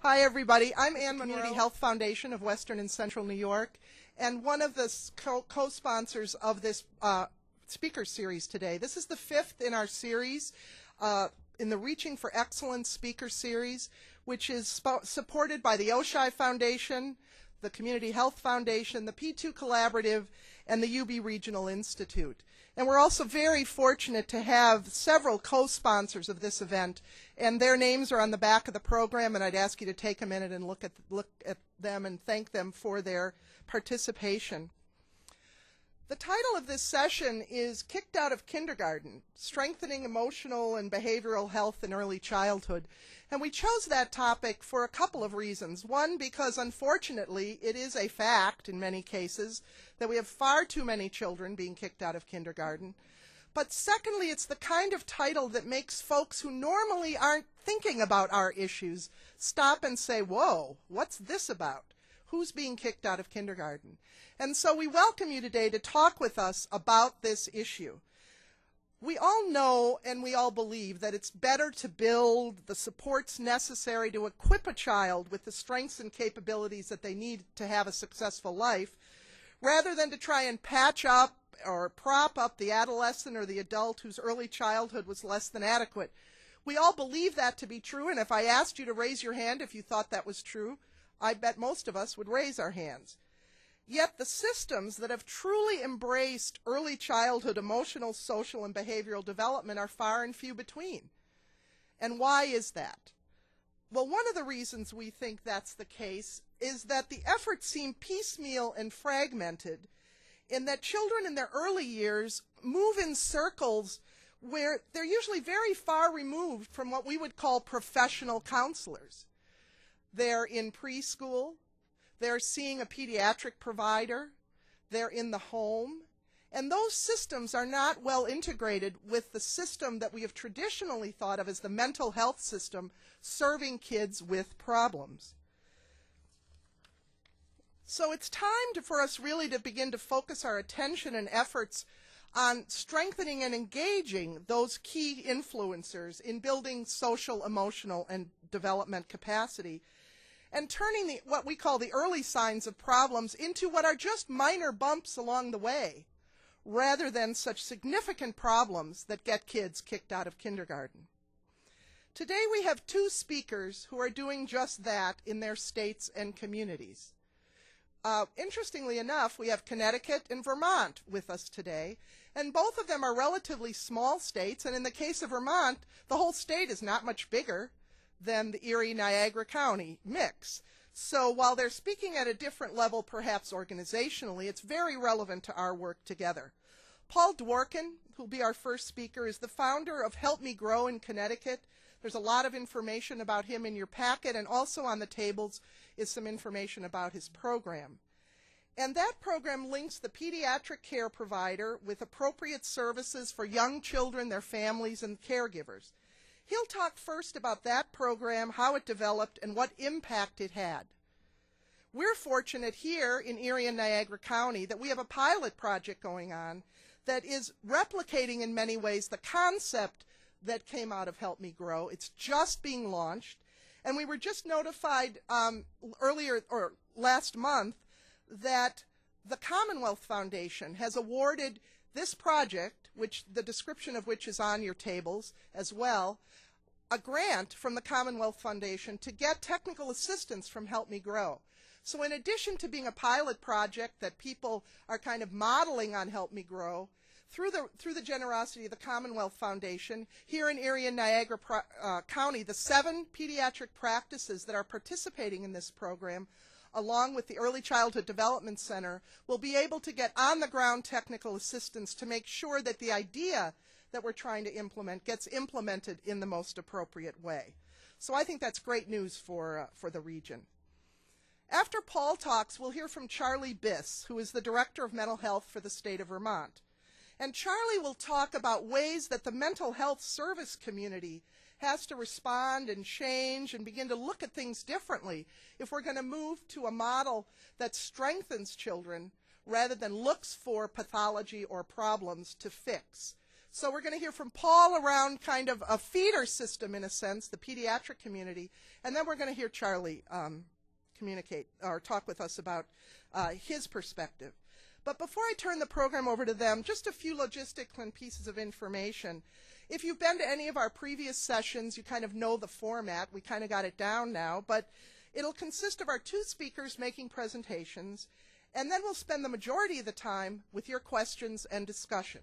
Hi, everybody. I'm Ann Monroe, Community Health Foundation of Western and Central New York, and one of the co-sponsors of this speaker series today. This is the fifth in our series, in the Reaching for Excellence speaker series, which is supported by the Oshai Foundation, the Community Health Foundation, the P2 Collaborative, and the UB Regional Institute. And we're also very fortunate to have several co-sponsors of this event, and their names are on the back of the program, and I'd ask you to take a minute and look at them and thank them for their participation. The title of this session is Kicked Out of Kindergarten, Strengthening Emotional and Behavioral Health in Early Childhood. And we chose that topic for a couple of reasons. One, because unfortunately it is a fact in many cases that we have far too many children being kicked out of kindergarten. But secondly, it's the kind of title that makes folks who normally aren't thinking about our issues stop and say, whoa, what's this about? Who's being kicked out of kindergarten? And so we welcome you today to talk with us about this issue. We all know and we all believe that it's better to build the supports necessary to equip a child with the strengths and capabilities that they need to have a successful life, rather than to try and patch up or prop up the adolescent or the adult whose early childhood was less than adequate. We all believe that to be true, and if I asked you to raise your hand if you thought that was true, I bet most of us would raise our hands. Yet the systems that have truly embraced early childhood emotional, social, and behavioral development are far and few between. And why is that? Well, one of the reasons we think that's the case is that the efforts seem piecemeal and fragmented, in that children in their early years move in circles where they're usually very far removed from what we would call professional counselors. They're in preschool, they're seeing a pediatric provider, they're in the home, and those systems are not well integrated with the system that we have traditionally thought of as the mental health system serving kids with problems. So it's time for us really to begin to focus our attention and efforts on strengthening and engaging those key influencers in building social, emotional, and development capacity, and turning what we call the early signs of problems into what are just minor bumps along the way, rather than such significant problems that get kids kicked out of kindergarten. Today we have two speakers who are doing just that in their states and communities. Interestingly enough, we have Connecticut and Vermont with us today, and both of them are relatively small states, and in the case of Vermont, the whole state is not much bigger than the Erie-Niagara County mix. So while they're speaking at a different level, perhaps organizationally, it's very relevant to our work together. Paul Dworkin, who'll be our first speaker, is the founder of Help Me Grow in Connecticut. There's a lot of information about him in your packet, and also on the tables is some information about his program. And that program links the pediatric care provider with appropriate services for young children, their families, and caregivers. He'll talk first about that program, how it developed, and what impact it had. We're fortunate here in Erie and Niagara County that we have a pilot project going on that is replicating in many ways the concept that came out of Help Me Grow. It's just being launched, and we were just notified last month that the Commonwealth Foundation has awarded this project, which the description of which is on your tables as well, a grant from the Commonwealth Foundation to get technical assistance from Help Me Grow. So in addition to being a pilot project that people are kind of modeling on Help Me Grow, through the generosity of the Commonwealth Foundation, here in Erie and Niagara County, the 7 pediatric practices that are participating in this program, along with the Early Childhood Development Center, will be able to get on-the-ground technical assistance to make sure that the idea that we're trying to implement gets implemented in the most appropriate way. So I think that's great news for the region. After Paul talks, we'll hear from Charlie Biss, who is the Director of Mental Health for the state of Vermont. And Charlie will talk about ways that the mental health service community has to respond and change and begin to look at things differently if we're going to move to a model that strengthens children rather than looks for pathology or problems to fix. So we're going to hear from Paul around kind of a feeder system, in a sense, the pediatric community, and then we're going to hear Charlie communicate or talk with us about his perspective. But before I turn the program over to them, just a few logistical and pieces of information. If you've been to any of our previous sessions, you kind of know the format. We kind of got it down now, but it'll consist of our two speakers making presentations, and then we'll spend the majority of the time with your questions and discussion.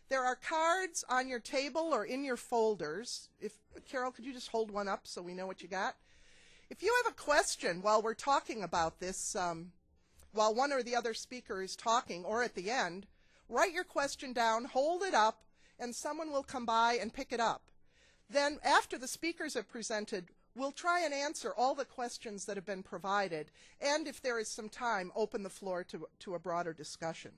There are cards on your table or in your folders. Carol, could you just hold one up so we know what you got? If you have a question while we're talking about this, while one or the other speaker is talking or at the end, write your question down, hold it up, and someone will come by and pick it up. Then after the speakers have presented, we'll try and answer all the questions that have been provided, and if there is some time, open the floor to a broader discussion.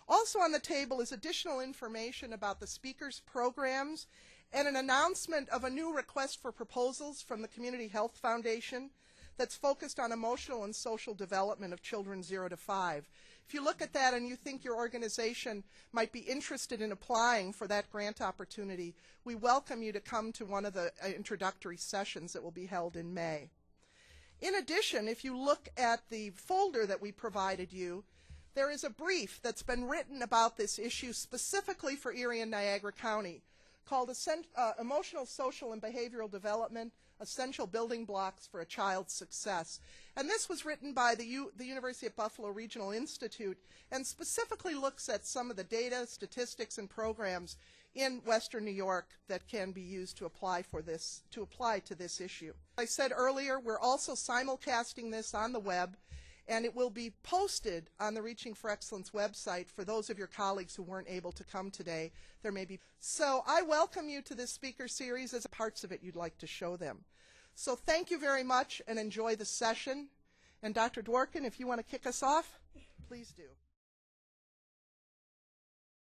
Also on the table is additional information about the speakers' programs and an announcement of a new request for proposals from the Community Health Foundation that's focused on emotional and social development of children 0 to 5. If you look at that and you think your organization might be interested in applying for that grant opportunity, we welcome you to come to one of the introductory sessions that will be held in May. In addition, if you look at the folder that we provided you, there is a brief that's been written about this issue specifically for Erie and Niagara County called Emotional, Social, and Behavioral Development, Essential Building Blocks for a Child's Success. And this was written by the University of Buffalo Regional Institute and specifically looks at some of the data, statistics, and programs in Western New York that can be used to apply to this issue. As I said earlier, we're also simulcasting this on the web, and it will be posted on the Reaching for Excellence website for those of your colleagues who weren't able to come today. So I welcome you to this speaker series as parts of it you'd like to show them. So thank you very much and enjoy the session. And Dr. Dworkin, if you want to kick us off, please do.